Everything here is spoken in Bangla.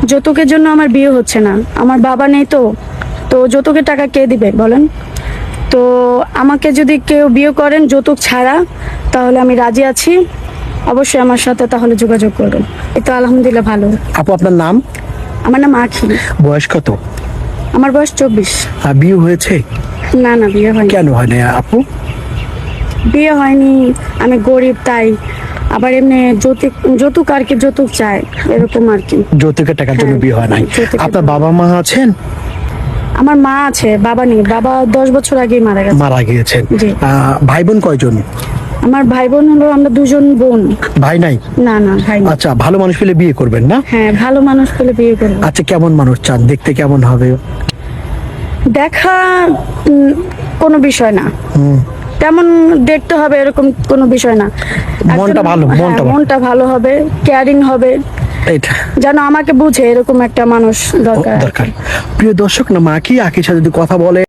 যৌতুকের জন্য আমার বিয়ে হচ্ছে না, আমার বাবা নেই তো। তো যৌতুকের টাকা কে দিবে বলেন? তো আমাকে যদি কেউ বিয়ে করেন যৌতুক ছাড়া, তাহলে আমি রাজি আছি। অবশ্যই আমার সাথে তাহলে যোগাযোগ করবেন। এই তো আলহামদুলিল্লাহ ভালো। আপু আপনার নাম? আমার নাম আখি। বয়স কত? আমার বয়স 24। বিয়ে হয়েছে? না না, বিয়ে হয়নি। কেন হয় না আপু? বিয়ে হয়নি, আমি গরিব তাই। আবার এমনি যৌতুক আর কি, যৌতুক চায় এরকম আর কি। যৌতুকের টাকার জন্য বিয়ে হয় নাই। আপনার বাবা মা আছেন? আমার মা আছে, বাবা নেই। বাবা 10 বছর আগেই মারা গেছে। মারা গিয়েছেন। জি। ভাই বোন কয়জন? আমার ভাই বোন হলো, আমরা 2জন বোন। ভাই নাই? না না, ভাই নেই। আচ্ছা, ভালো মানুষ পেলে বিয়ে করবেন না? হ্যাঁ, ভালো মানুষ পেলে বিয়ে করবো। আচ্ছা, কেমন মানুষ চান? দেখতে কেমন হবে? দেখা কোনো বিষয় না, তেমন দেখতে হবে এরকম কোনো বিষয় না। মনটা ভালো, মনটা ভালো হবে, কেয়ারিং হবে, এটা যেন আমাকে বুঝে এরকম একটা মানুষ দরকার। দরকার। প্রিয় দর্শক, না মা কি আকির সাথে যদি কথা বলে